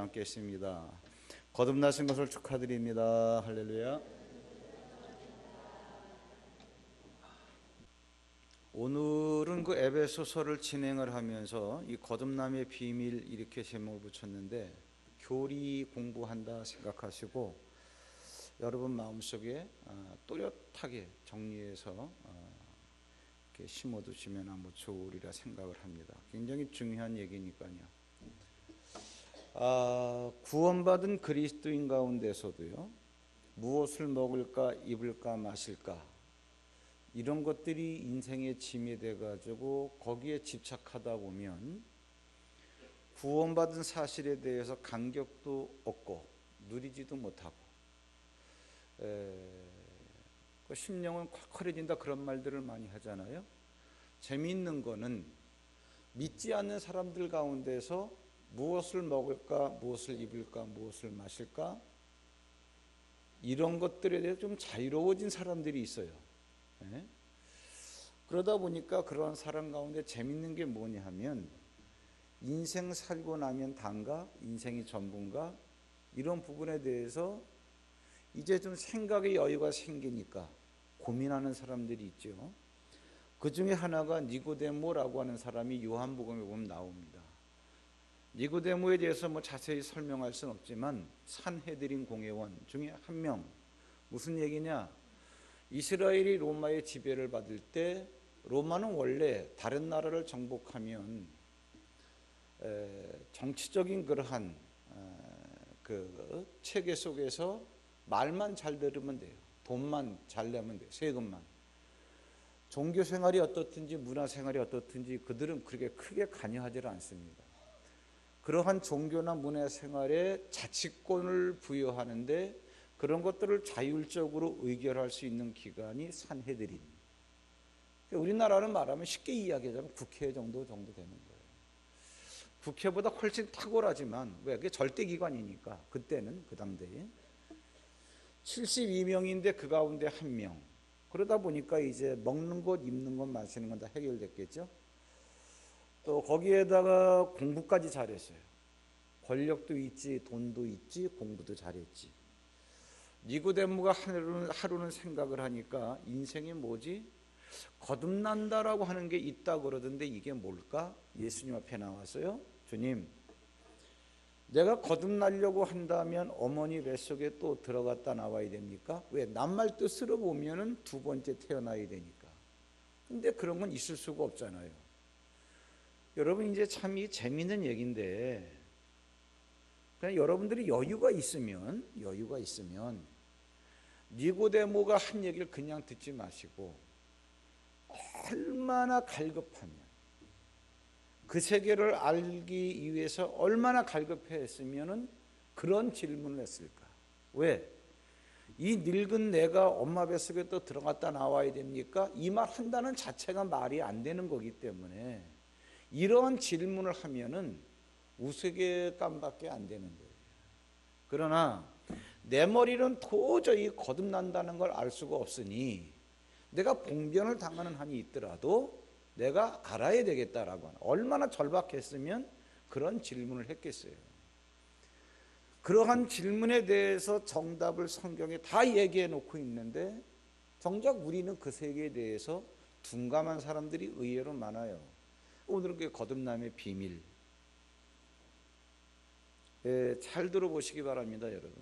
앉겠습니다. 거듭나신 것을 축하드립니다. 할렐루야. 오늘은 그 에베소서를 진행을 하면서 이 거듭남의 비밀 이렇게 제목을 붙였는데, 교리 공부한다 생각하시고 여러분 마음속에 또렷하게 정리해서 이렇게 심어두시면 아무 좋으리라 생각을 합니다. 굉장히 중요한 얘기니까요. 구원받은 그리스도인 가운데서도요, 무엇을 먹을까 입을까 마실까 이런 것들이 인생의 짐이 돼가지고 거기에 집착하다 보면 구원받은 사실에 대해서 감격도 없고 누리지도 못하고 심령은 콱콱해진다 그런 말들을 많이 하잖아요. 재미있는 거는 믿지 않는 사람들 가운데서 무엇을 먹을까, 무엇을 입을까, 무엇을 마실까 이런 것들에 대해서 좀 자유로워진 사람들이 있어요. 네? 그러다 보니까 그런 사람 가운데 재밌는 게 뭐냐 하면, 인생 살고 나면 단가, 인생이 전부인가 이런 부분에 대해서 이제 좀 생각의 여유가 생기니까 고민하는 사람들이 있죠. 그 중에 하나가 니고데모라고 하는 사람이 요한복음에 보면 나옵니다. 니고데모에 대해서 뭐 자세히 설명할 수는 없지만 산헤드린 공회원 중에 한 명. 무슨 얘기냐? 이스라엘이 로마의 지배를 받을 때 로마는 원래 다른 나라를 정복하면 정치적인 그러한 그 체계 속에서 말만 잘 들으면 돼요. 돈만 잘 내면 돼요. 세금만. 종교 생활이 어떻든지 문화 생활이 어떻든지 그들은 그렇게 크게 관여하지 않습니다. 그러한 종교나 문화 생활에 자치권을 부여하는데 그런 것들을 자율적으로 의결할 수 있는 기관이 산헤드린. 우리나라는 말하면 쉽게 이야기하자면 국회 정도 되는 거예요. 국회보다 훨씬 탁월하지만 왜? 그게 절대기관이니까. 그때는 그 당대에 72명인데 그 가운데 한 명. 그러다 보니까 이제 먹는 것, 입는 것, 마시는 건 다 해결됐겠죠. 또 거기에다가 공부까지 잘했어요. 권력도 있지, 돈도 있지, 공부도 잘했지. 니고데모가 하루는 생각을 하니까 인생이 뭐지? 거듭난다라고 하는 게 있다 그러던데 이게 뭘까? 예수님 앞에 나왔어요. 주님, 내가 거듭나려고 한다면 어머니 뱃속에 또 들어갔다 나와야 됩니까? 왜? 낱말 뜻으로 보면은 두 번째 태어나야 되니까. 근데 그런 건 있을 수가 없잖아요. 여러분, 이제 참 이 재미있는 얘기인데, 그냥 여러분들이 여유가 있으면 니고데모가 한 얘기를 그냥 듣지 마시고 얼마나 갈급하면, 그 세계를 알기 위해서 얼마나 갈급했으면 그런 질문을 했을까? 왜? 이 늙은 내가 엄마 뱃속에 또 들어갔다 나와야 됩니까? 이 말 한다는 자체가 말이 안 되는 거기 때문에 이런 질문을 하면은 우스개감밖에 안 되는 거예요. 그러나 내 머리는 도저히 거듭난다는 걸 알 수가 없으니 내가 봉변을 당하는 한이 있더라도 내가 알아야 되겠다라고 하는, 얼마나 절박했으면 그런 질문을 했겠어요. 그러한 질문에 대해서 정답을 성경에 다 얘기해 놓고 있는데 정작 우리는 그 세계에 대해서 둔감한 사람들이 의외로 많아요. 오늘은 그 거듭남의 비밀, 잘 들어보시기 바랍니다. 여러분,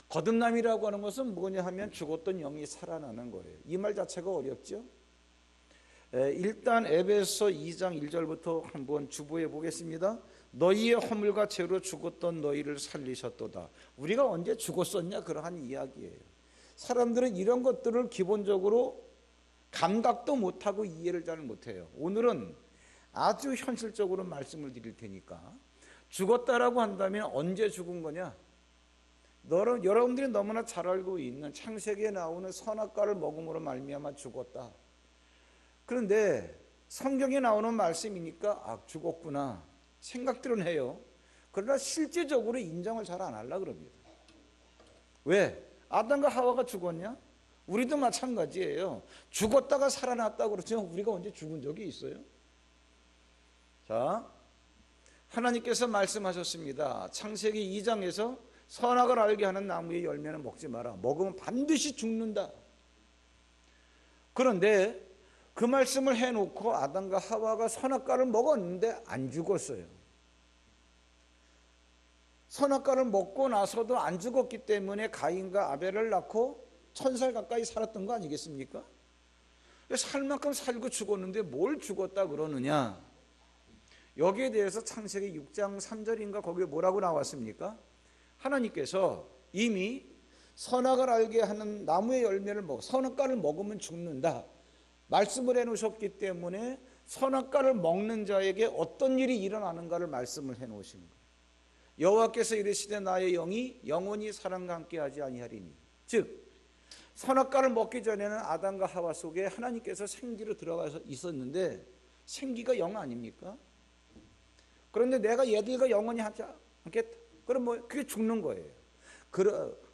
거듭남이라고 하는 것은 뭐냐 하면 죽었던 영이 살아나는 거예요. 이 말 자체가 어렵죠. 일단 에베소 2장 1절부터 한번 주보해 보겠습니다. 너희의 허물과 죄로 죽었던 너희를 살리셨도다. 우리가 언제 죽었었냐, 그러한 이야기예요. 사람들은 이런 것들을 기본적으로 감각도 못하고 이해를 잘 못해요. 오늘은 아주 현실적으로 말씀을 드릴 테니까, 죽었다라고 한다면 언제 죽은 거냐? 여러분들이 너무나 잘 알고 있는 창세기에 나오는 선악과를 먹음으로 말미암아 죽었다. 그런데 성경에 나오는 말씀이니까 죽었구나 생각들은 해요. 그러나 실제적으로 인정을 잘 안 하려고 그럽니다. 왜? 아담과 하와가 죽었냐? 우리도 마찬가지예요. 죽었다가 살아났다고 그러죠. 우리가 언제 죽은 적이 있어요? 자, 하나님께서 말씀하셨습니다. 창세기 2장에서 선악을 알게 하는 나무의 열매는 먹지 마라. 먹으면 반드시 죽는다. 그런데 그 말씀을 해놓고 아담과 하와가 선악과를 먹었는데 안 죽었어요. 선악과를 먹고 나서도 안 죽었기 때문에 가인과 아벨을 낳고 1000살 가까이 살았던 거 아니겠습니까? 살 만큼 살고 죽었는데 뭘 죽었다 그러느냐? 여기에 대해서 창세기 6장 3절인가 거기에 뭐라고 나왔습니까? 하나님께서 이미 선악을 알게 하는 나무의 열매를 선악과를 먹으면 죽는다 말씀을 해놓으셨기 때문에 선악과를 먹는 자에게 어떤 일이 일어나는가를 말씀을 해놓으신 거예요. 여호와께서 이르시되 나의 영이 영원히 사람과 함께하지 아니하리니, 즉 선악과를 먹기 전에는 아담과 하와 속에 하나님께서 생기로 들어가서 있었는데 생기가 영 아닙니까? 그런데 내가 얘들과 영원히 하지 않겠다. 그럼 뭐 그게 죽는 거예요.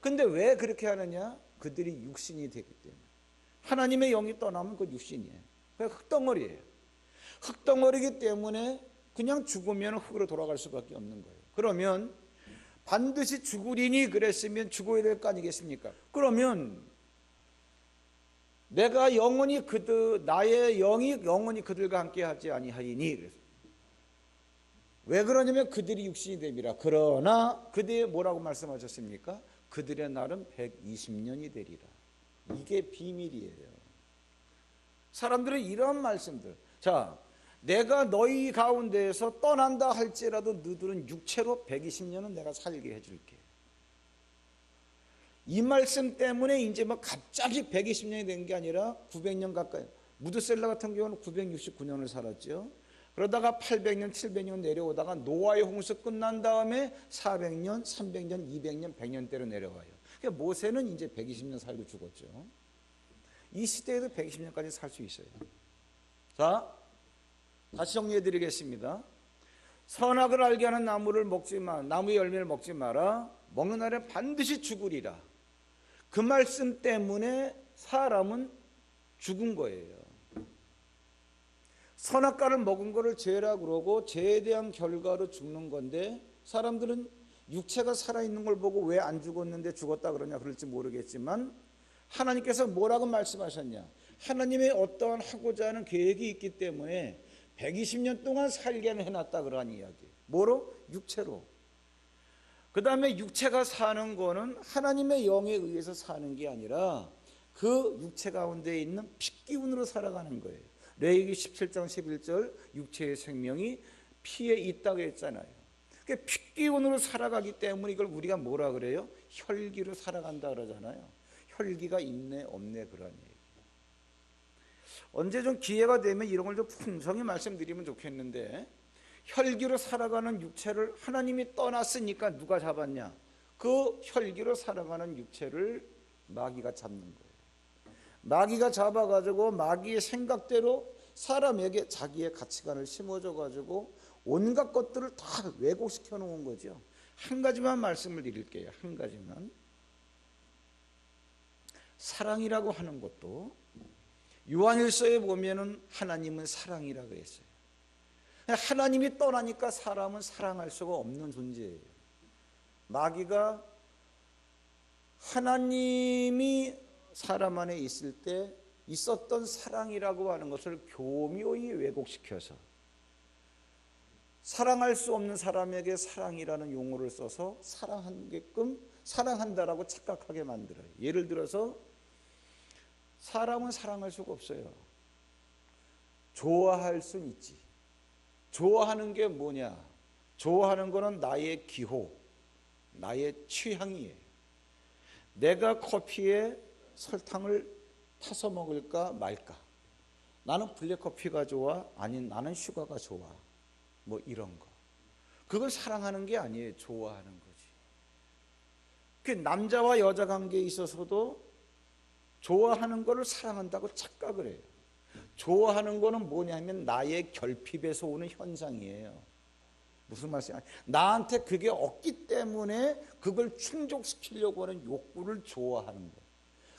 근데 왜 그렇게 하느냐? 그들이 육신이 되기 때문에. 하나님의 영이 떠나면 그 육신이에요. 그냥 흙덩어리예요. 흙덩어리이기 때문에 그냥 죽으면 흙으로 돌아갈 수밖에 없는 거예요. 그러면 반드시 죽으리니 그랬으면 죽어야 될 거 아니겠습니까? 그러면 내가 영원히 나의 영이 영원히 그들과 함께하지 아니하리니, 그래서 왜 그러냐면 그들이 육신이 됨이라. 그러나 그들의 뭐라고 말씀하셨습니까? 그들의 날은 120년이 되리라. 이게 비밀이에요. 사람들은 이런 말씀들, 자, 내가 너희 가운데에서 떠난다 할지라도 너희들은 육체로 120년은 내가 살게 해줄게. 이 말씀 때문에 이제 뭐 갑자기 120년이 된 게 아니라 900년 가까이, 무드셀라 같은 경우는 969년을 살았죠. 그러다가 800년, 700년 내려오다가 노아의 홍수 끝난 다음에 400년, 300년, 200년, 100년대로 내려와요. 그러니까 모세는 이제 120년 살고 죽었죠. 이 시대에도 120년까지 살 수 있어요. 자, 다시 정리해 드리겠습니다. 선악을 알게 하는 나무를 먹지 마, 나무의 열매를 먹지 마라. 먹는 날에 반드시 죽으리라. 그 말씀 때문에 사람은 죽은 거예요. 선악과를 먹은 거를 죄라 그러고 죄에 대한 결과로 죽는 건데, 사람들은 육체가 살아있는 걸 보고 왜 안 죽었는데 죽었다 그러냐 그럴지 모르겠지만, 하나님께서 뭐라고 말씀하셨냐? 하나님의 어떠한 하고자 하는 계획이 있기 때문에 120년 동안 살게 해놨다 그러한 이야기. 뭐로? 육체로. 그 다음에 육체가 사는 거는 하나님의 영에 의해서 사는 게 아니라 그 육체 가운데 있는 핏기운으로 살아가는 거예요. 레위기 17장 11절 육체의 생명이 피에 있다고 했잖아요. 그러니까 핏기운으로 살아가기 때문에 이걸 우리가 뭐라 그래요? 혈기로 살아간다 그러잖아요. 혈기가 있네 없네 그런 얘기. 언제 좀 기회가 되면 이런 걸 좀 풍성히 말씀드리면 좋겠는데, 혈기로 살아가는 육체를 하나님이 떠났으니까 누가 잡았냐? 그 혈기로 살아가는 육체를 마귀가 잡는 거예요. 마귀가 잡아가지고 마귀의 생각대로 사람에게 자기의 가치관을 심어줘가지고 온갖 것들을 다 왜곡시켜 놓은 거죠. 한 가지만 말씀을 드릴게요. 한 가지만. 사랑이라고 하는 것도 요한일서에 보면은 하나님은 사랑이라고 했어요. 하나님이 떠나니까 사람은 사랑할 수가 없는 존재예요. 마귀가 하나님이 사람 안에 있을 때 있었던 사랑이라고 하는 것을 교묘히 왜곡시켜서 사랑할 수 없는 사람에게 사랑이라는 용어를 써서 사랑하게끔 사랑한다라고 착각하게 만들어요. 예를 들어서 사람은 사랑할 수가 없어요. 좋아할 순 있지. 좋아하는 게 뭐냐? 좋아하는 거는 나의 기호, 나의 취향이에요. 내가 커피에 설탕을 타서 먹을까 말까? 나는 블랙커피가 좋아? 아니 나는 슈가가 좋아? 뭐 이런 거. 그걸 사랑하는 게 아니에요. 좋아하는 거지. 그 남자와 여자 관계에 있어서도 좋아하는 거를 사랑한다고 착각을 해요. 좋아하는 거는 뭐냐면 나의 결핍에서 오는 현상이에요. 무슨 말씀이야? 나한테 그게 없기 때문에 그걸 충족시키려고 하는 욕구를 좋아하는 거예요.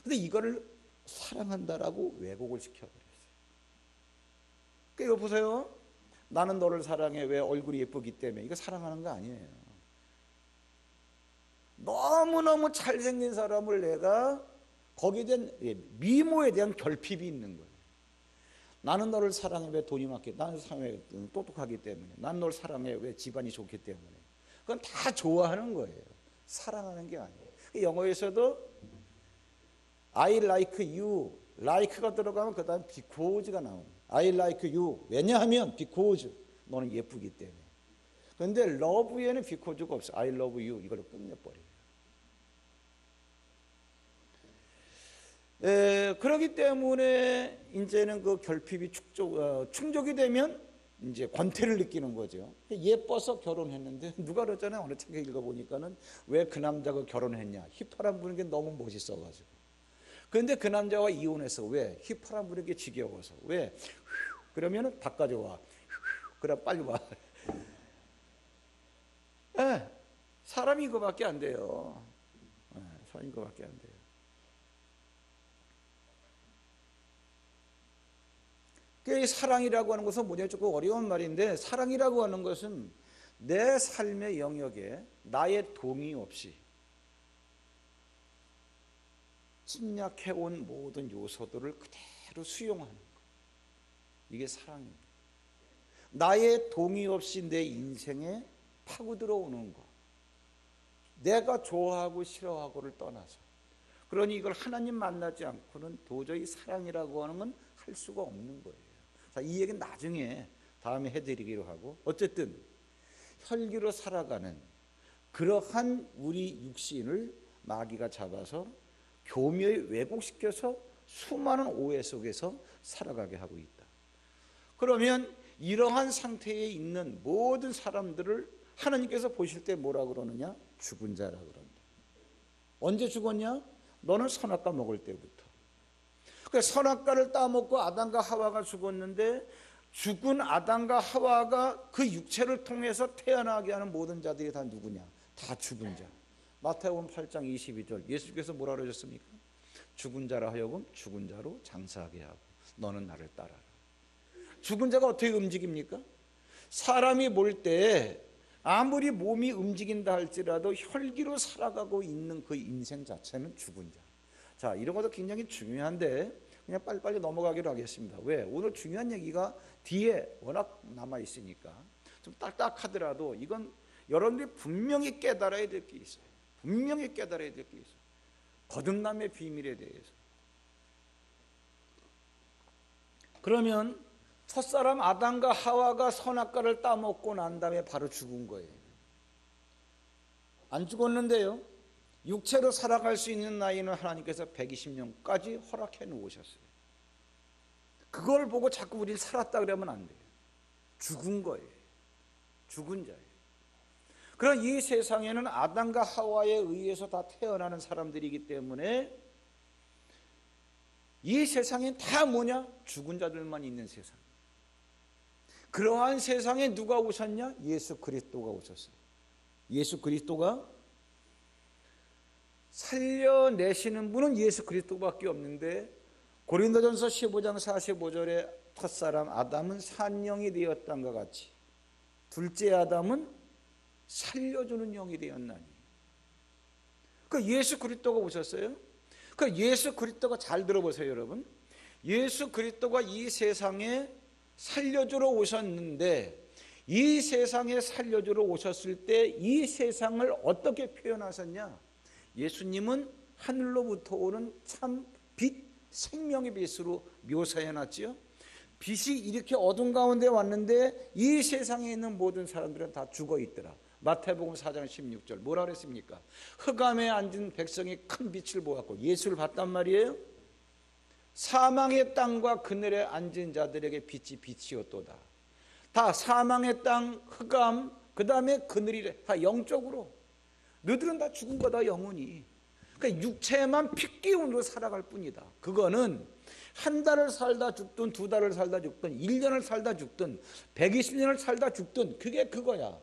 근데 이거를 사랑한다라고 왜곡을 시켜버렸어요. 그러니까 이거 보세요. 나는 너를 사랑해. 왜? 얼굴이 예쁘기 때문에. 이거 사랑하는 거 아니에요. 너무너무 잘생긴 사람을 내가 거기에 대한 미모에 대한 결핍이 있는 거예요. 나는 너를 사랑해. 왜? 돈이 많기 때문에. 나는 사랑해. 똑똑하기 때문에. 나는 너를 사랑해. 왜? 집안이 좋기 때문에. 그건 다 좋아하는 거예요. 사랑하는 게 아니에요. 영어에서도 I like you, like가 들어가면 그 다음 because가 나옵니다. I like you. 왜냐하면 because 너는 예쁘기 때문에. 그런데 love에는 because가 없어요. I love you 이걸로 끝내버려요. 그렇기 때문에 이제는 그 결핍이 충족이 되면 이제 권태를 느끼는 거죠. 예뻐서 결혼했는데 누가 그러잖아요. 어느 책에 읽어보니까는 왜 그 남자가 결혼했냐. 휘파람 부는 게 너무 멋있어가지고. 그런데 그 남자와 이혼해서 왜? 휘파람 부는 게 지겨워서. 왜? 그러면은 바꿔줘. 그래 빨리 와. 네, 사람이 이거밖에 안 돼요. 네, 사람이 이거밖에 안 돼요. 그 사랑이라고 하는 것은 뭐냐 조금 어려운 말인데 사랑이라고 하는 것은 내 삶의 영역에 나의 동의 없이 침략해온 모든 요소들을 그대로 수용하는 것. 이게 사랑입니다. 나의 동의 없이 내 인생에 파고 들어오는 것. 내가 좋아하고 싫어하고를 떠나서. 그러니 이걸 하나님 만나지 않고는 도저히 사랑이라고 하는 건 할 수가 없는 거예요. 자, 이 얘기는 나중에 다음에 해드리기로 하고 어쨌든 혈기로 살아가는 그러한 우리 육신을 마귀가 잡아서 교묘히 왜곡시켜서 수많은 오해 속에서 살아가게 하고 있다. 그러면 이러한 상태에 있는 모든 사람들을 하나님께서 보실 때 뭐라 그러느냐? 죽은 자라 그런다. 언제 죽었냐? 너는 선악과 먹을 때부터. 그러니까 선악과를 따먹고 아담과 하와가 죽었는데 죽은 아담과 하와가 그 육체를 통해서 태어나게 하는 모든 자들이 다 누구냐? 다 죽은 자. 마태복음 8장 22절 예수께서 뭐라 그러셨습니까? 죽은 자라 하여금 죽은 자로 장사하게 하고 너는 나를 따라라. 죽은 자가 어떻게 움직입니까? 사람이 볼 때 아무리 몸이 움직인다 할지라도 혈기로 살아가고 있는 그 인생 자체는 죽은 자. 자, 이런 것도 굉장히 중요한데 그냥 빨리빨리 넘어가기로 하겠습니다. 왜? 오늘 중요한 얘기가 뒤에 워낙 남아있으니까 좀 딱딱하더라도 이건 여러분들이 분명히 깨달아야 될 게 있어요. 분명히 깨달아야 될 게 있어요. 거듭남의 비밀에 대해서. 그러면 첫사람 아담과 하와가 선악과를 따먹고 난 다음에 바로 죽은 거예요. 안 죽었는데요. 육체로 살아갈 수 있는 나이는 하나님께서 120년까지 허락해 놓으셨어요. 그걸 보고 자꾸 우리는 살았다 그러면 안 돼요. 죽은 거예요. 죽은 자예요. 그런 이 세상에는 아담과 하와에 의해서 다 태어나는 사람들이기 때문에 이 세상엔 다 뭐냐? 죽은 자들만 있는 세상. 그러한 세상에 누가 오셨냐? 예수 그리스도가 오셨어요. 예수 그리스도가 살려내시는 분은 예수 그리스도밖에 없는데 고린도전서 15장 45절에 첫사람 아담은 산영이 되었던 것 같이 둘째 아담은 살려주는 영이 되었나니. 그 예수 그리스도가 오셨어요. 그 예수 그리스도가 잘 들어보세요, 여러분. 예수 그리스도가 이 세상에 살려주러 오셨는데 이 세상에 살려주러 오셨을 때 이 세상을 어떻게 표현하셨냐? 예수님은 하늘로부터 오는 참 빛, 생명의 빛으로 묘사해놨지요. 빛이 이렇게 어둠 가운데 왔는데 이 세상에 있는 모든 사람들은 다 죽어있더라. 마태복음 4장 16절 뭐라 그랬습니까? 흑암에 앉은 백성이 큰 빛을 보았고 예수를 봤단 말이에요. 사망의 땅과 그늘에 앉은 자들에게 빛이 빛이었도다. 다 사망의 땅, 흑암, 그 다음에 그늘이 다 영적으로 너희들은 다 죽은 거다 영원히. 그러니까 육체만 핏기운으로 살아갈 뿐이다. 그거는 한 달을 살다 죽든 두 달을 살다 죽든 1년을 살다 죽든 120년을 살다 죽든 그게 그거야.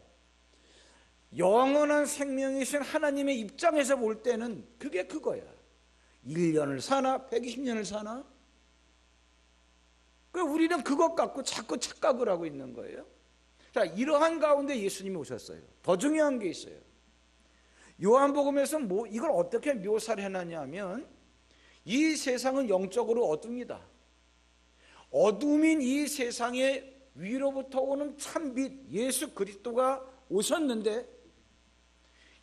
영원한 생명이신 하나님의 입장에서 볼 때는 그게 그거야. 1년을 사나 120년을 사나. 그러니까 우리는 그것 갖고 자꾸 착각을 하고 있는 거예요. 자, 이러한 가운데 예수님이 오셨어요. 더 중요한 게 있어요. 요한복음에서 이걸 어떻게 묘사를 해놨냐면, 이 세상은 영적으로 어둡니다. 어둠인 이 세상에 위로부터 오는 참빛 예수 그리스도가 오셨는데,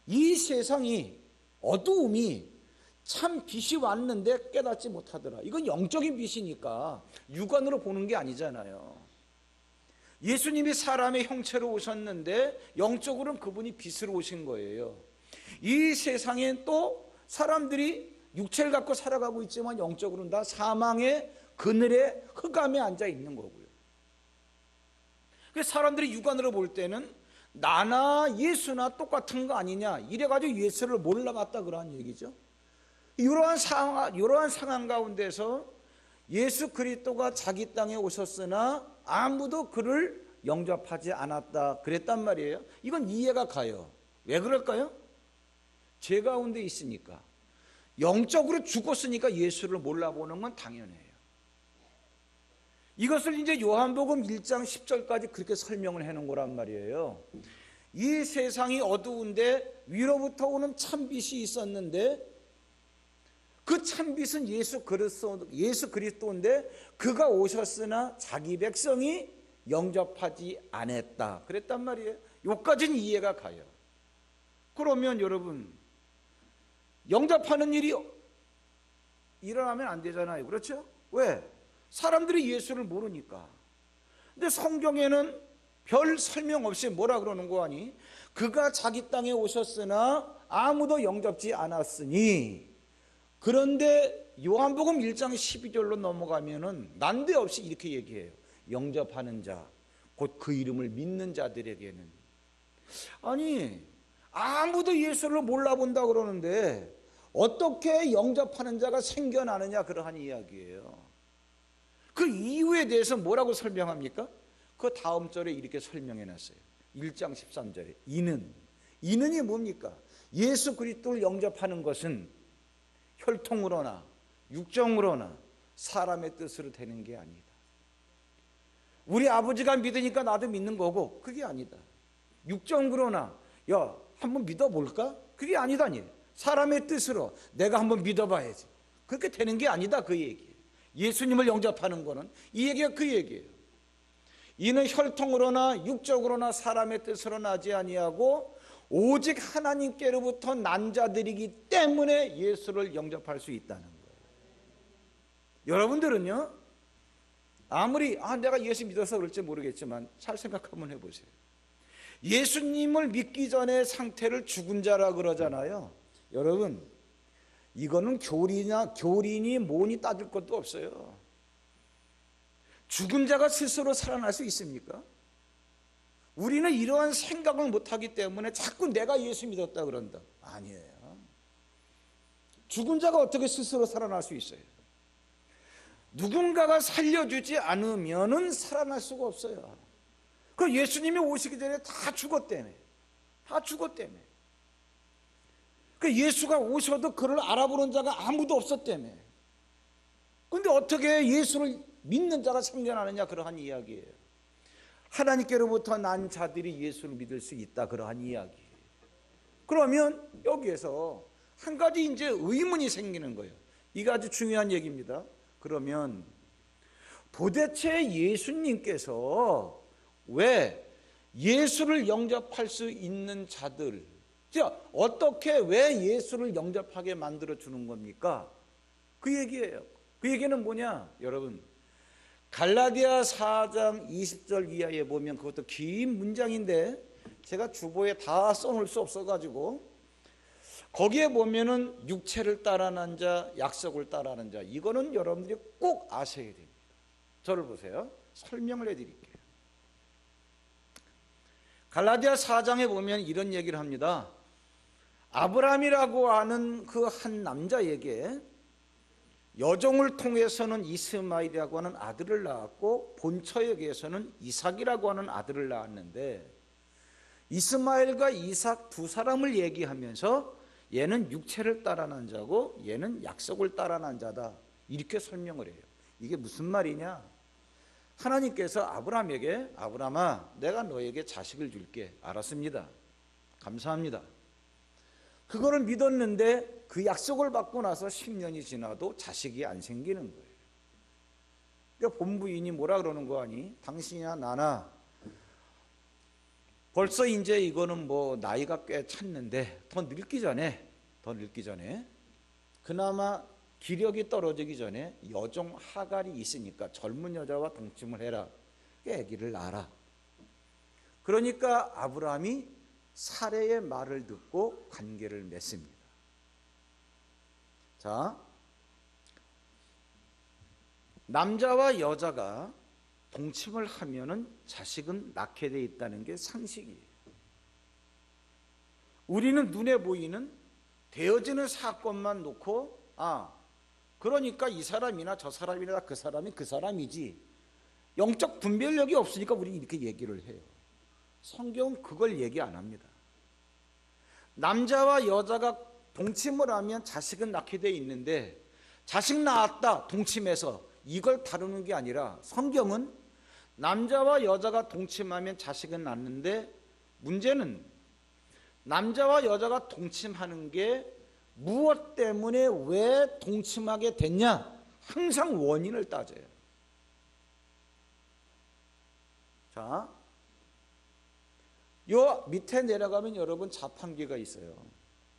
이 세상이 어두움이 참 빛이 왔는데 깨닫지 못하더라. 이건 영적인 빛이니까 육안으로 보는 게 아니잖아요. 예수님이 사람의 형체로 오셨는데 영적으로는 그분이 빛으로 오신 거예요. 이 세상에 또 사람들이 육체를 갖고 살아가고 있지만 영적으로는 다 사망의 그늘에 흑암에 앉아 있는 거고요. 그래서 사람들이 육안으로 볼 때는 나나 예수나 똑같은 거 아니냐, 이래가지고 예수를 몰라봤다 그러한 얘기죠. 이러한 상황 가운데서 예수 그리스도가 자기 땅에 오셨으나 아무도 그를 영접하지 않았다 그랬단 말이에요. 이건 이해가 가요. 왜 그럴까요? 죄 가운데 있으니까, 영적으로 죽었으니까 예수를 몰라보는 건 당연해요. 이것을 이제 요한복음 1장 10절까지 그렇게 설명을 해놓은 거란 말이에요. 이 세상이 어두운데 위로부터 오는 참빛이 있었는데, 그 참빛은 예수 그리스도인데 그가 오셨으나 자기 백성이 영접하지 않았다 그랬단 말이에요. 여기까지는 이해가 가요. 그러면 여러분, 영접하는 일이 일어나면 안 되잖아요. 그렇죠? 왜? 사람들이 예수를 모르니까. 근데 성경에는 별 설명 없이 뭐라 그러는 거 아니? 그가 자기 땅에 오셨으나 아무도 영접지 않았으니. 그런데 요한복음 1장 12절로 넘어가면은 난데없이 이렇게 얘기해요. 영접하는 자, 곧 그 이름을 믿는 자들에게는. 아니, 아무도 예수를 몰라본다 그러는데 어떻게 영접하는 자가 생겨나느냐, 그러한 이야기예요. 그 이유에 대해서 뭐라고 설명합니까? 그 다음 절에 이렇게 설명해 놨어요. 1장 13절에 이는이 뭡니까? 예수 그리스도를 영접하는 것은 혈통으로나 육정으로나 사람의 뜻으로 되는 게 아니다. 우리 아버지가 믿으니까 나도 믿는 거고, 그게 아니다. 육정으로나 야 한번 믿어볼까? 그게 아니다니. 사람의 뜻으로 내가 한번 믿어봐야지, 그렇게 되는 게 아니다, 그 얘기예요. 예수님을 영접하는 거는 이 얘기가 그 얘기예요. 이는 혈통으로나 육적으로나 사람의 뜻으로 나지 아니하고 오직 하나님께로부터 난 자들이기 때문에 예수를 영접할 수 있다는 거예요. 여러분들은요, 아무리 내가 예수 믿어서 그럴지 모르겠지만 잘 생각 한번 해보세요. 예수님을 믿기 전의 상태를 죽은 자라 그러잖아요. 여러분, 이거는 교린이 뭐니 따질 것도 없어요. 죽은 자가 스스로 살아날 수 있습니까? 우리는 이러한 생각을 못하기 때문에 자꾸 내가 예수 믿었다 그런다. 아니에요. 죽은 자가 어떻게 스스로 살아날 수 있어요? 누군가가 살려주지 않으면은 살아날 수가 없어요. 그 예수님이 오시기 전에 다 죽었다며. 그 예수가 오셔도 그를 알아보는 자가 아무도 없었다며. 근데 어떻게 예수를 믿는 자가 생겨나느냐, 그러한 이야기예요. 하나님께로부터 난 자들이 예수를 믿을 수 있다, 그러한 이야기예요. 그러면 여기에서 한 가지 이제 의문이 생기는 거예요. 이게 아주 중요한 얘기입니다. 그러면 도대체 예수님께서 왜 예수를 영접할 수 있는 자들, 어떻게 왜 예수를 영접하게 만들어 주는 겁니까? 그 얘기예요. 그 얘기는 뭐냐, 여러분, 갈라디아 4장 20절 이하에 보면, 그것도 긴 문장인데 제가 주보에 다 써놓을 수 없어가지고, 거기에 보면은 육체를 따라난 자, 약속을 따라하는 자, 이거는 여러분들이 꼭 아셔야 됩니다. 저를 보세요. 설명을 해드릴게요. 갈라디아 4장에 보면 이런 얘기를 합니다. 아브라함이라고 하는 그 한 남자에게 여종을 통해서는 이스마엘이라고 하는 아들을 낳았고, 본처에게서는 이삭이라고 하는 아들을 낳았는데, 이스마엘과 이삭 두 사람을 얘기하면서 얘는 육체를 따라난 자고 얘는 약속을 따라난 자다, 이렇게 설명을 해요. 이게 무슨 말이냐? 하나님께서 아브라함에게 아브라함아 내가 너에게 자식을 줄게. 알았습니다. 감사합니다. 그거를 믿었는데 그 약속을 받고 나서 10년이 지나도 자식이 안 생기는 거예요. 그러니까 본부인이 뭐라 그러는 거 아니? 당신이나 나나 벌써 이제 이거는 뭐 나이가 꽤 찼는데 더 늙기 전에 그나마 기력이 떨어지기 전에 여종 하갈이 있으니까 젊은 여자와 동침을 해라. 아기를 낳아라. 그러니까 아브라함이 사레의 말을 듣고 관계를 맺습니다. 자, 남자와 여자가 동침을 하면은 자식은 낳게 돼 있다는 게 상식이에요. 우리는 눈에 보이는 되어지는 사건만 놓고 그러니까 이 사람이나 저 사람이나 그 사람이 그 사람이지 영적 분별력이 없으니까 우리 이렇게 얘기를 해요. 성경은 그걸 얘기 안 합니다. 남자와 여자가 동침을 하면 자식은 낳게 돼 있는데 자식 낳았다 동침해서 이걸 다루는 게 아니라 성경은 남자와 여자가 동침하면 자식은 낳는데 문제는 남자와 여자가 동침하는 게 무엇 때문에 왜 동침하게 됐냐? 항상 원인을 따져요. 자, 요 밑에 내려가면 여러분 자판기가 있어요.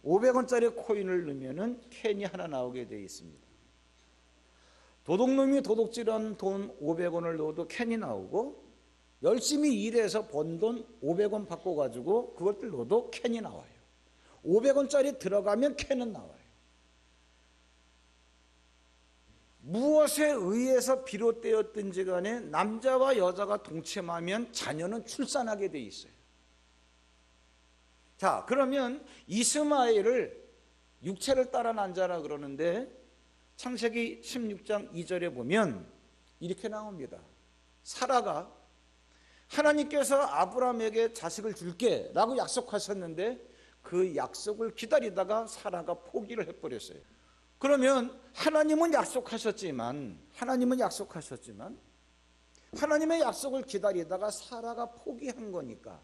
500원짜리 코인을 넣으면 캔이 하나 나오게 되어 있습니다. 도둑놈이 도둑질한 돈 500원을 넣어도 캔이 나오고 열심히 일해서 번 돈 500원 바꿔가지고 그것들 넣어도 캔이 나와요. 500원짜리 들어가면 캔은 나와요. 무엇에 의해서 비롯되었든지 간에 남자와 여자가 동침하면 자녀는 출산하게 돼 있어요. 자, 그러면 이스마엘을 육체를 따라 난 자라 그러는데 창세기 16장 2절에 보면 이렇게 나옵니다. 사라가 하나님께서 아브라함에게 자식을 줄게 라고 약속하셨는데 그 약속을 기다리다가 사라가 포기를 해버렸어요. 그러면 하나님은 약속하셨지만 하나님의 약속을 기다리다가 사라가 포기한 거니까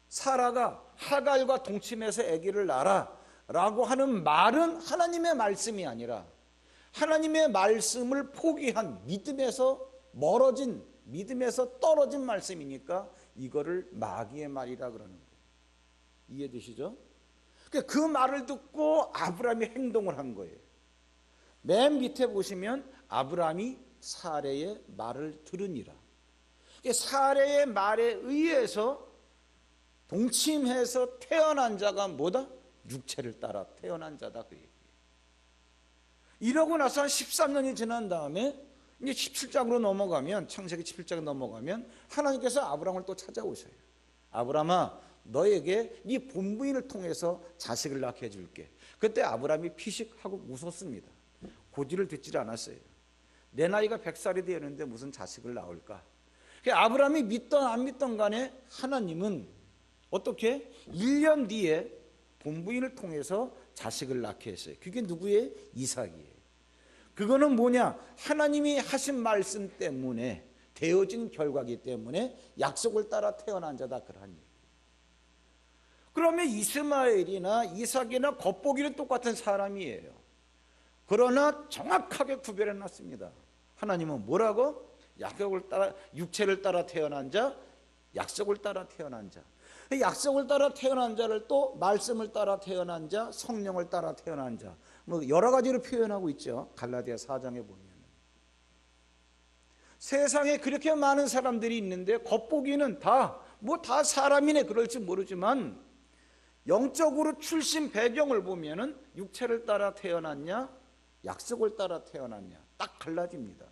사라가 하갈과 동침해서 아기를 낳아라 라고 하는 말은 하나님의 말씀이 아니라 하나님의 말씀을 포기한 믿음에서 멀어진 믿음에서 떨어진 말씀이니까 이거를 마귀의 말이라 그러는 거예요. 이해되시죠? 그 말을 듣고 아브라함이 행동을 한 거예요. 맨 밑에 보시면 아브라함이 사레의 말을 들으니라. 사레의 말에 의해서 동침해서 태어난 자가 뭐다? 육체를 따라 태어난 자다 그 얘기예요. 이러고 나서 한 13년이 지난 다음에 이제 17장으로 넘어가면 창세기 17장 넘어가면 하나님께서 아브라함을 또 찾아오셔요. 아브라함아 너에게 네 본부인을 통해서 자식을 낳게 해줄게. 그때 아브라함이 피식하고 웃었습니다. 고지를 듣질 않았어요. 내 나이가 100살이 되었는데 무슨 자식을 낳을까? 아브라함이 믿던 안 믿던 간에 하나님은 어떻게 1년 뒤에 본부인을 통해서 자식을 낳게 했어요. 그게 누구예요? 이삭이에요. 그거는 뭐냐? 하나님이 하신 말씀 때문에 되어진 결과이기 때문에 약속을 따라 태어난 자다 그러한 얘기예요. 그러면 이스마엘이나 이삭이나 겉보기는 똑같은 사람이에요. 그러나 정확하게 구별해 놨습니다. 하나님은 뭐라고? 약속을 따라 육체를 따라 태어난 자, 약속을 따라 태어난 자. 약속을 따라 태어난 자를 또 말씀을 따라 태어난 자, 성령을 따라 태어난 자, 뭐 여러 가지로 표현하고 있죠. 갈라디아 4장에 보면 세상에 그렇게 많은 사람들이 있는데 겉보기는 다 사람이네 그럴지 모르지만 영적으로 출신 배경을 보면은 육체를 따라 태어났냐, 약속을 따라 태어났냐 딱 갈라집니다.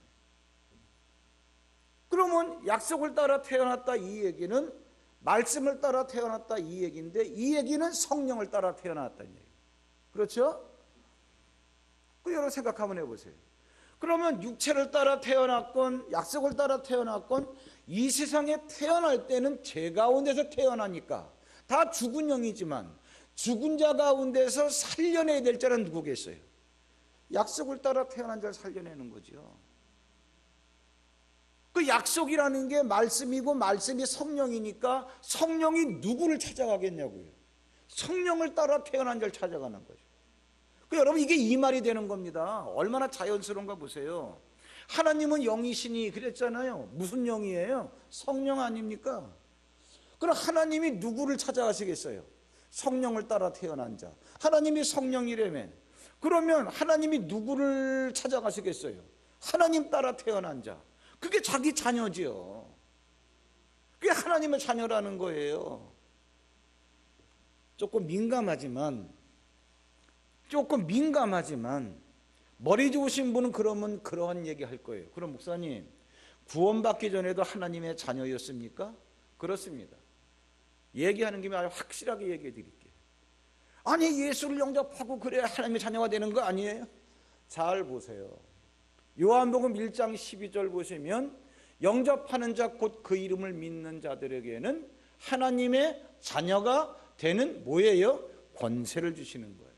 그러면 약속을 따라 태어났다 이 얘기는 말씀을 따라 태어났다 이 얘기인데 이 얘기는 성령을 따라 태어났다는 얘기예요. 그렇죠? 여러분 생각 한번 해보세요. 그러면 육체를 따라 태어났건 약속을 따라 태어났건 이 세상에 태어날 때는 죄 가운데서 태어나니까 다 죽은 영이지만 죽은 자 가운데서 살려내야 될 자는 누구겠어요? 약속을 따라 태어난 자를 살려내는 거죠. 그 약속이라는 게 말씀이고 말씀이 성령이니까 성령이 누구를 찾아가겠냐고요. 성령을 따라 태어난 자를 찾아가는 거죠. 그 여러분 이게 이 말이 되는 겁니다. 얼마나 자연스러운가 보세요. 하나님은 영이시니 그랬잖아요. 무슨 영이에요? 성령 아닙니까? 그럼 하나님이 누구를 찾아가시겠어요? 성령을 따라 태어난 자. 하나님이 성령이라며. 그러면 하나님이 누구를 찾아가시겠어요? 하나님 따라 태어난 자. 그게 자기 자녀지요. 그게 하나님의 자녀라는 거예요. 조금 민감하지만 머리 좋으신 분은 그러면 그러한 얘기 할 거예요. 그럼 목사님, 구원받기 전에도 하나님의 자녀였습니까? 그렇습니다. 얘기하는 김에 아주 확실하게 얘기해 드릴게요. 아니 예수를 영접하고 그래야 하나님의 자녀가 되는 거 아니에요? 잘 보세요. 요한복음 1장 12절 보시면 영접하는 자 곧 그 이름을 믿는 자들에게는 하나님의 자녀가 되는 뭐예요? 권세를 주시는 거예요.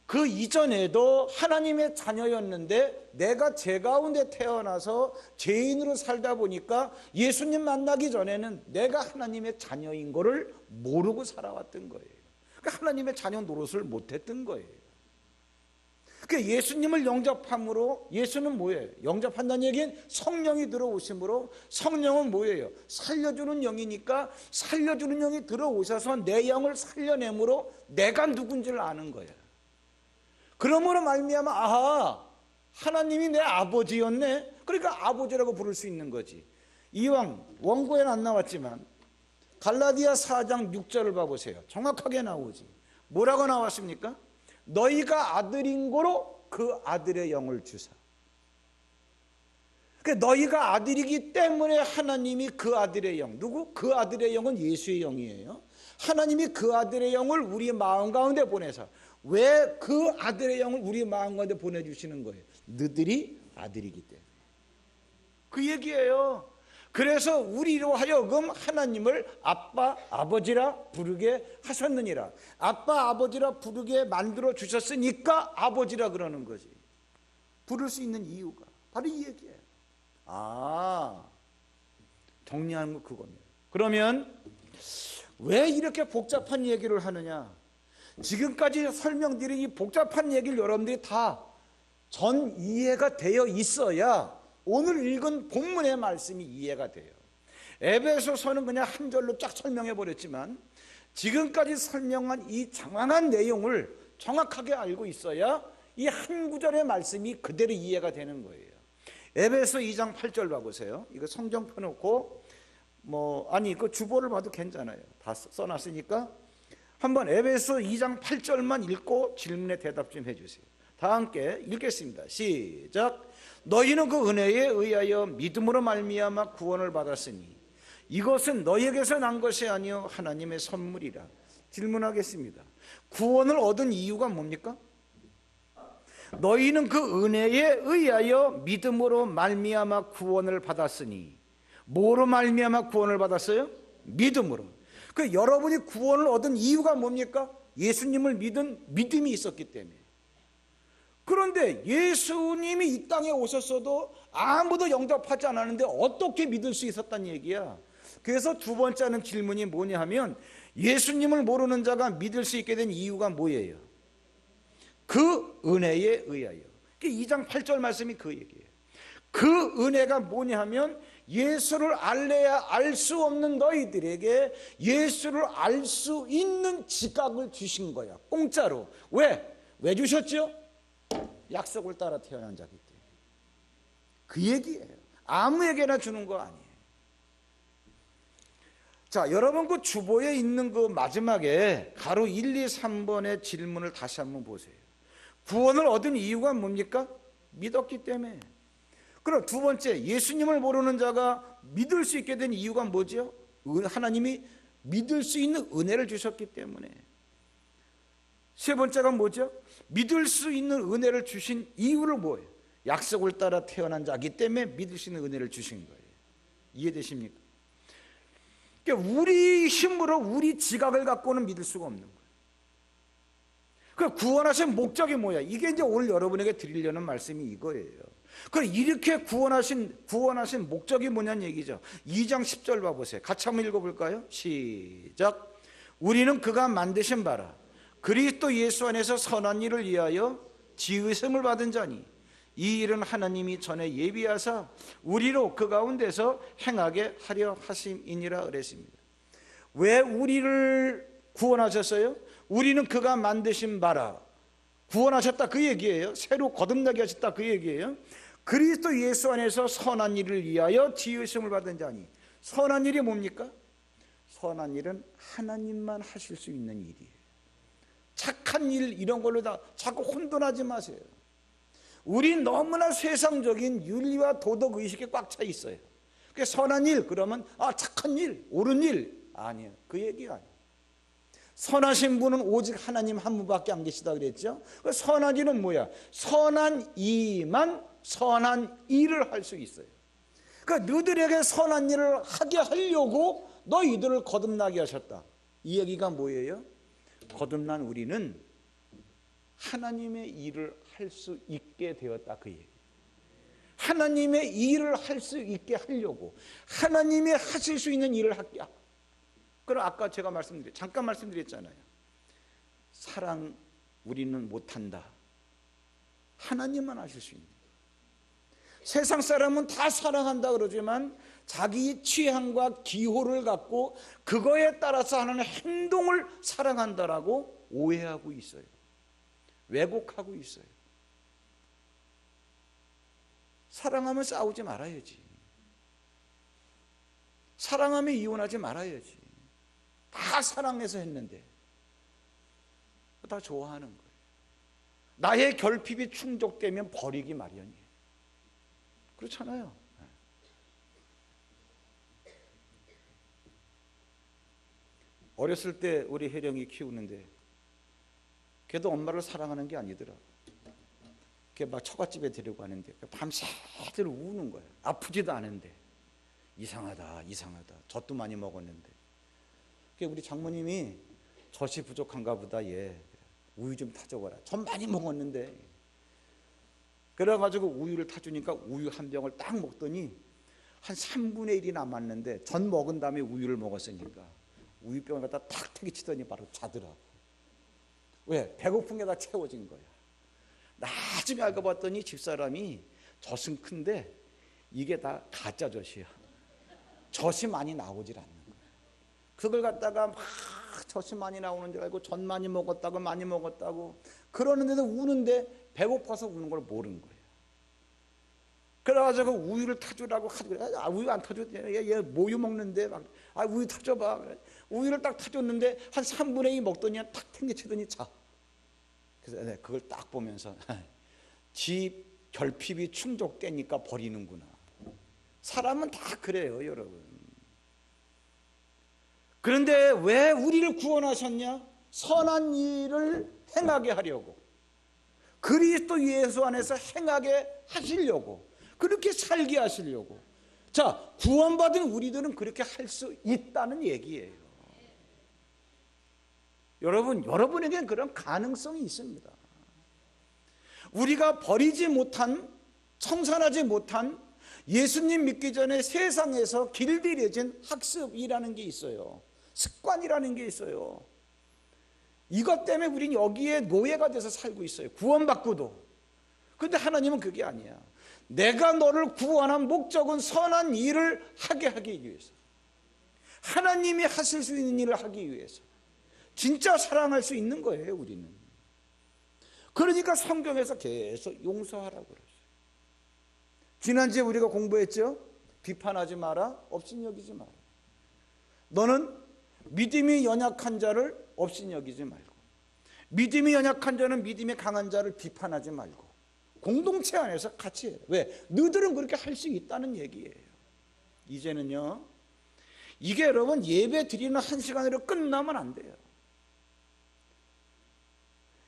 그 이전에도 하나님의 자녀였는데 내가 죄 가운데 태어나서 죄인으로 살다 보니까 예수님 만나기 전에는 내가 하나님의 자녀인 거를 모르고 살아왔던 거예요. 그러니까 하나님의 자녀 노릇을 못했던 거예요. 그러니까 예수님을 영접함으로 예수는 뭐예요? 영접한다는 얘기는 성령이 들어오심으로 성령은 뭐예요? 살려주는 영이니까 살려주는 영이 들어오셔서 내 영을 살려내므로 내가 누군지를 아는 거예요. 그러므로 말미암아 아하 하나님이 내 아버지였네. 그러니까 아버지라고 부를 수 있는 거지. 이왕 원고에는 안 나왔지만 갈라디아 4장 6절을 봐보세요. 정확하게 나오지. 뭐라고 나왔습니까? 너희가 아들인 거로 그 아들의 영을 주사. 그러니까 너희가 아들이기 때문에 하나님이 그 아들의 영, 누구? 그 아들의 영은 예수의 영이에요. 하나님이 그 아들의 영을 우리 마음 가운데 보내서 왜 그 아들의 영을 우리 마음 가운데 보내주시는 거예요? 너희들이 아들이기 때문에. 그 얘기예요. 그래서 우리로 하여금 하나님을 아빠, 아버지라 부르게 하셨느니라. 아빠, 아버지라 부르게 만들어 주셨으니까 아버지라 그러는 거지. 부를 수 있는 이유가 바로 이 얘기예요. 아, 정리하는 거 그겁니다. 그러면 왜 이렇게 복잡한 얘기를 하느냐? 지금까지 설명드린 이 복잡한 얘기를 여러분들이 다 전 이해가 되어 있어야 오늘 읽은 본문의 말씀이 이해가 돼요. 에베소서는 그냥 한 절로 쫙 설명해 버렸지만 지금까지 설명한 이 장황한 내용을 정확하게 알고 있어야 이 한 구절의 말씀이 그대로 이해가 되는 거예요. 에베소 2장 8절 봐보세요. 이거 성경 펴놓고 그 주보를 봐도 괜찮아요. 다 써놨으니까 한번 에베소 2장 8절만 읽고 질문에 대답 좀 해주세요. 다 함께 읽겠습니다. 시작. 너희는 그 은혜에 의하여 믿음으로 말미암아 구원을 받았으니 이것은 너희에게서 난 것이 아니요 하나님의 선물이라. 질문하겠습니다. 구원을 얻은 이유가 뭡니까? 너희는 그 은혜에 의하여 믿음으로 말미암아 구원을 받았으니 뭐로 말미암아 구원을 받았어요? 믿음으로. 그 여러분이 구원을 얻은 이유가 뭡니까? 예수님을 믿은 믿음이 있었기 때문에. 그런데 예수님이 이 땅에 오셨어도 아무도 영접하지 않았는데 어떻게 믿을 수 있었단 얘기야. 그래서 두 번째 하는 질문이 뭐냐 하면 예수님을 모르는 자가 믿을 수 있게 된 이유가 뭐예요? 그 은혜에 의하여. 2장 8절 말씀이 그 얘기예요. 그 은혜가 뭐냐 하면 예수를 알래야 알 수 없는 너희들에게 예수를 알 수 있는 지각을 주신 거야. 공짜로. 왜 주셨죠? 약속을 따라 태어난 자기 때문에. 그 얘기예요. 아무에게나 주는 거 아니에요. 자, 여러분 그 주보에 있는 그 마지막에 가로 1, 2, 3번의 질문을 다시 한번 보세요. 구원을 얻은 이유가 뭡니까? 믿었기 때문에. 그럼 두 번째, 예수님을 모르는 자가 믿을 수 있게 된 이유가 뭐죠? 하나님이 믿을 수 있는 은혜를 주셨기 때문에. 세 번째가 뭐죠? 믿을 수 있는 은혜를 주신 이유를 뭐예요? 약속을 따라 태어난 자이기 때문에 믿을 수 있는 은혜를 주신 거예요. 이해되십니까? 그러니까 우리 힘으로 우리 지각을 갖고는 믿을 수가 없는 거예요. 그 구원하신 목적이 뭐야? 이게 이제 오늘 여러분에게 드리려는 말씀이 이거예요. 그럼 이렇게 구원하신 목적이 뭐냐는 얘기죠. 2장 10절 봐보세요. 같이 한번 읽어볼까요? 시작. 우리는 그가 만드신 바라 그리스도 예수 안에서 선한 일을 위하여 지으심을 받은 자니 이 일은 하나님이 전에 예비하사 우리로 그 가운데서 행하게 하려 하심이니라 그랬습니다. 왜 우리를 구원하셨어요? 우리는 그가 만드신 바라 구원하셨다 그 얘기예요. 새로 거듭나게 하셨다 그 얘기예요. 그리스도 예수 안에서 선한 일을 위하여 지으심을 받은 자니 선한 일이 뭡니까? 선한 일은 하나님만 하실 수 있는 일이에요. 착한 일 이런 걸로 다 자꾸 혼돈하지 마세요. 우린 너무나 세상적인 윤리와 도덕 의식에 꽉 차 있어요. 그 선한 일 그러면 착한 일, 옳은 일 아니에요. 그 얘기 아니에요. 선하신 분은 오직 하나님 한 분밖에 안 계시다 그랬죠. 그 선한 일은 뭐야? 선한 이만 선한 일을 할 수 있어요. 그러니까 너희들에게 선한 일을 하게 하려고 너희들을 거듭나게 하셨다. 이 얘기가 뭐예요? 거듭난 우리는 하나님의 일을 할 수 있게 되었다 그 얘기. 하나님의 일을 할 수 있게 하려고 하나님이 하실 수 있는 일을 하게. 그럼 아까 제가 잠깐 말씀드렸잖아요. 사랑 우리는 못한다. 하나님만 하실 수 있는. 세상 사람은 다 사랑한다 그러지만 자기 취향과 기호를 갖고 그거에 따라서 하는 행동을 사랑한다라고 오해하고 있어요. 왜곡하고 있어요. 사랑하면 싸우지 말아야지. 사랑하면 이혼하지 말아야지. 다 사랑해서 했는데 다 좋아하는 거예요. 나의 결핍이 충족되면 버리기 마련이에요. 그렇잖아요. 어렸을 때 우리 혜령이 키우는데 걔도 엄마를 사랑하는 게 아니더라. 걔 막 처갓집에 데리고 가는데 밤새도록 우는 거야. 아프지도 않은데 이상하다. 젖도 많이 먹었는데. 우리 장모님이 젖이 부족한가 보다. 얘 우유 좀 타줘봐라. 젖 많이 먹었는데. 그래가지고 우유를 타주니까 우유 한 병을 딱 먹더니 한 3분의 1이 남았는데 젖 먹은 다음에 우유를 먹었으니까 우유병을 갖다 탁 태기치더니 바로 자더라고. 왜? 배고픈 게 다 채워진 거야. 나중에 알고 봤더니 집사람이 젖은 큰데 이게 다 가짜 젖이야. 젖이 많이 나오질 않는 거야. 그걸 갖다가 막 젖이 많이 나오는 줄 알고 젖 많이 먹었다고 그러는데도 우는데 배고파서 우는 걸 모르는 거예요. 그래가지고 우유를 타주라고 우유 안 타줘. 얘 모유 먹는데 막 우유 타줘봐. 우유를 딱 타줬는데 한 3분의 2 먹더니 탁 탱겨치더니 자. 그래서 그걸 딱 보면서 지 결핍이 충족되니까 버리는구나. 사람은 다 그래요, 여러분. 그런데 왜 우리를 구원하셨냐? 선한 일을 행하게 하려고, 그리스도 예수 안에서 행하게 하시려고, 그렇게 살게 하시려고. 자, 구원받은 우리들은 그렇게 할 수 있다는 얘기예요. 여러분에게는 그런 가능성이 있습니다. 우리가 버리지 못한, 청산하지 못한 예수님 믿기 전에 세상에서 길들여진 학습이라는 게 있어요. 습관이라는 게 있어요. 이것 때문에 우리는 여기에 노예가 돼서 살고 있어요. 구원받고도. 그런데 하나님은 그게 아니야. 내가 너를 구원한 목적은 선한 일을 하게 하기 위해서, 하나님이 하실 수 있는 일을 하기 위해서, 진짜 사랑할 수 있는 거예요, 우리는. 그러니까 성경에서 계속 용서하라고 그러죠. 지난주에 우리가 공부했죠? 비판하지 마라, 업신여기지 마라. 너는 믿음이 연약한 자를 업신여기지 말고, 믿음이 연약한 자는 믿음이 강한 자를 비판하지 말고, 공동체 안에서 같이 해요. 왜? 너희들은 그렇게 할 수 있다는 얘기예요. 이제는요, 이게 여러분 예배 드리는 한 시간으로 끝나면 안 돼요.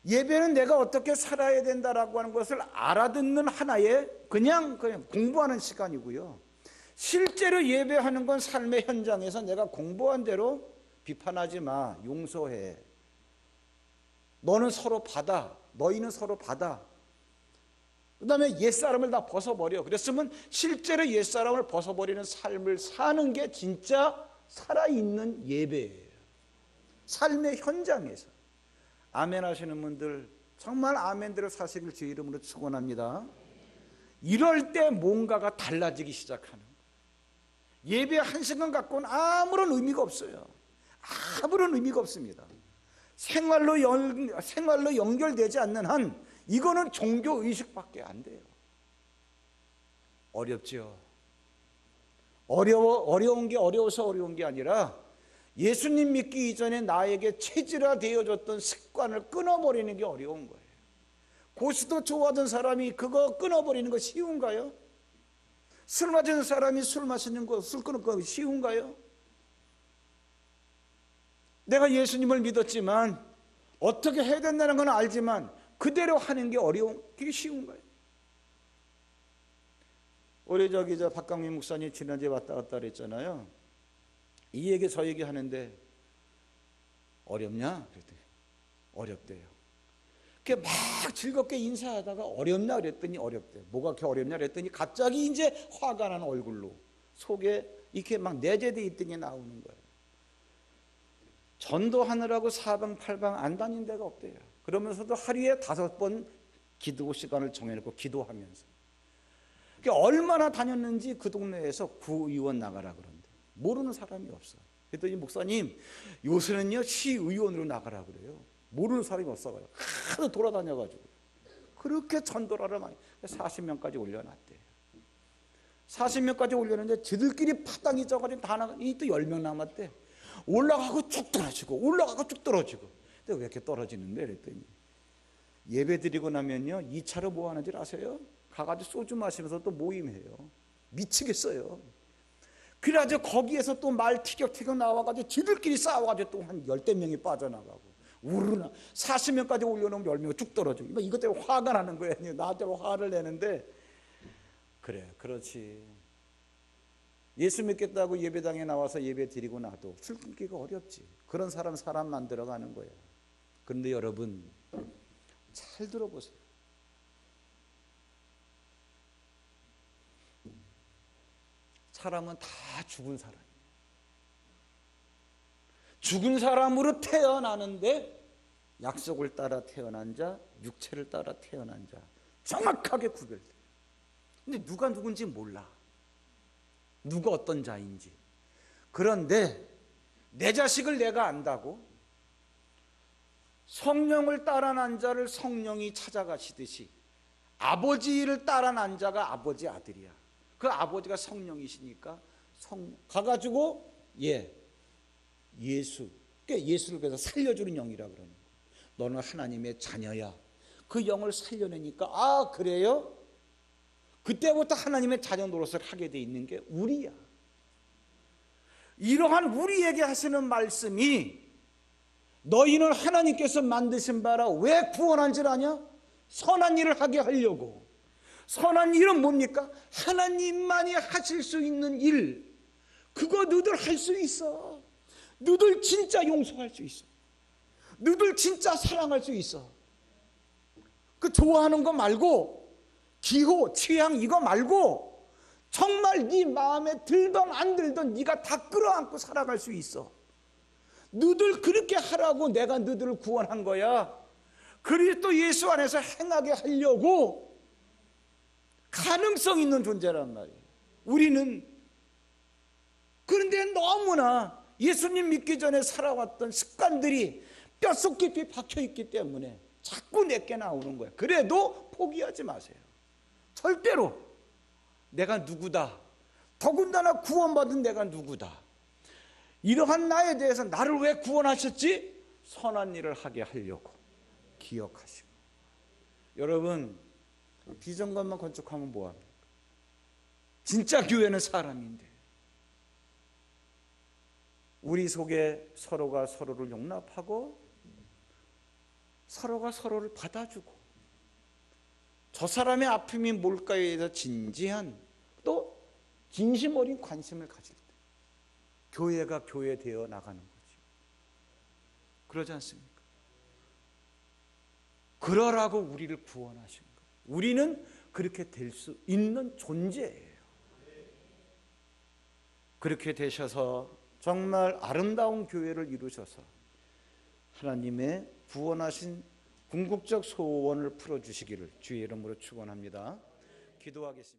예배는 내가 어떻게 살아야 된다라고 하는 것을 알아듣는 하나의 그냥 공부하는 시간이고요. 실제로 예배하는 건 삶의 현장에서 내가 공부한 대로 비판하지 마, 용서해. 너는 서로 받아, 너희는 서로 받아. 그 다음에 옛사람을 다 벗어버려. 그랬으면 실제로 옛사람을 벗어버리는 삶을 사는 게 진짜 살아있는 예배예요. 삶의 현장에서. 아멘 하시는 분들 정말 아멘대로 사시길 주의 이름으로 축원합니다. 이럴 때 뭔가가 달라지기 시작하는 거예요. 예배 한 시간 갖고는 아무런 의미가 없어요. 아무런 의미가 없습니다. 생활로 연결되지 않는 한 이거는 종교 의식밖에 안 돼요. 어렵죠. 어려운 게 어려워서 어려운 게 아니라 예수님 믿기 이전에 나에게 체질화되어졌던 습관을 끊어버리는 게 어려운 거예요. 고수도 좋아하던 사람이 그거 끊어버리는 거 쉬운가요? 술 마시는 사람이 술 마시는 거, 술 끊는 거 쉬운가요? 내가 예수님을 믿었지만 어떻게 해야 된다는 건 알지만 그대로 하는 게 어려운, 그게 쉬운가요? 우리 박강민 목사님 지난주에 왔다 갔다 그랬잖아요. 이 얘기 저 얘기 하는데 어렵냐? 그랬더니 어렵대요. 막 즐겁게 인사하다가 어렵냐 그랬더니 어렵대. 뭐가 그렇게 어렵냐 그랬더니 갑자기 이제 화가 나는 얼굴로 속에 이렇게 막 내재돼 있던 게 나오는 거예요. 전도하느라고 사방팔방 안 다닌 데가 없대요. 그러면서도 하루에 5번 기도 시간을 정해놓고 기도하면서 얼마나 다녔는지 그 동네에서 구의원 나가라 그러는데 모르는 사람이 없어. 그랬더니 목사님 요새는요 시의원으로 나가라 그래요. 모르는 사람이 없어가지고 하도 돌아다녀가지고 그렇게 전도를 많이 40명까지 올려놨대요. 40명까지 올렸는데 저들끼리 파당이 쪄가지고 다 나가니 또 10명 남았대. 올라가고 쭉 떨어지고 올라가고 쭉 떨어지고. 근데 왜 이렇게 떨어지는데 그랬더니 예배 드리고 나면요 2차로 뭐 하는 줄 아세요? 가가지고 소주 마시면서 또 모임해요. 미치겠어요. 그래가지고 거기에서 또 말 티격태격 나와가지고 지들끼리 싸워가지고 또 한 10대 명이 빠져나가고 우르나 40명까지 올려놓으면 10명 쭉 떨어지고 이것 때문에 화가 나는 거예요. 나한테로 화를 내는데 그래 그렇지. 예수 믿겠다고 예배당에 나와서 예배 드리고 나도 술 끊기가 어렵지. 그런 사람 만들어가는 거예요. 그런데 여러분 잘 들어보세요. 사람은 다 죽은 사람이에요. 죽은 사람으로 태어나는데 약속을 따라 태어난 자, 육체를 따라 태어난 자 정확하게 구별돼요. 근데 누가 누군지 몰라. 누가 어떤 자인지. 그런데 내 자식을 내가 안다고 성령을 따라 난 자를 성령이 찾아가시듯이 아버지를 따라 난 자가 아버지 아들이야. 그 아버지가 성령이시니까 가가지고 예수를 그래서 살려주는 영이라 그러는 거야. 너는 하나님의 자녀야. 그 영을 살려내니까 아 그래요? 그때부터 하나님의 자녀 노릇을 하게 돼 있는 게 우리야. 이러한 우리에게 하시는 말씀이 너희는 하나님께서 만드신 바라 왜 구원한 줄 아냐? 선한 일을 하게 하려고. 선한 일은 뭡니까? 하나님만이 하실 수 있는 일. 그거 너희들 할 수 있어. 너희들 진짜 용서할 수 있어. 너희들 진짜 사랑할 수 있어. 그 좋아하는 거 말고 기호, 취향 이거 말고 정말 네 마음에 들던 안 들던 네가 다 끌어안고 살아갈 수 있어. 너희들 그렇게 하라고 내가 너희들을 구원한 거야. 그리스도 예수 안에서 행하게 하려고 가능성 있는 존재란 말이에요. 우리는 그런데 너무나 예수님 믿기 전에 살아왔던 습관들이 뼛속 깊이 박혀있기 때문에 자꾸 내게 나오는 거예요. 그래도 포기하지 마세요. 절대로 내가 누구다. 더군다나 구원받은 내가 누구다. 이러한 나에 대해서 나를 왜 구원하셨지? 선한 일을 하게 하려고 기억하시고. 여러분 비전관만 건축하면 뭐합니까? 진짜 교회는 사람인데 우리 속에 서로가 서로를 용납하고 서로가 서로를 받아주고 저 사람의 아픔이 뭘까에 대해서 진지한 또 진심 어린 관심을 가질 때 교회가 교회되어 나가는 거죠. 그러지 않습니까? 그러라고 우리를 구원하신 거예요. 우리는 그렇게 될 수 있는 존재예요. 그렇게 되셔서 정말 아름다운 교회를 이루셔서 하나님의 구원하신 궁극적 소원을 풀어주시기를 주의 이름으로 축원합니다. 기도하겠습니다.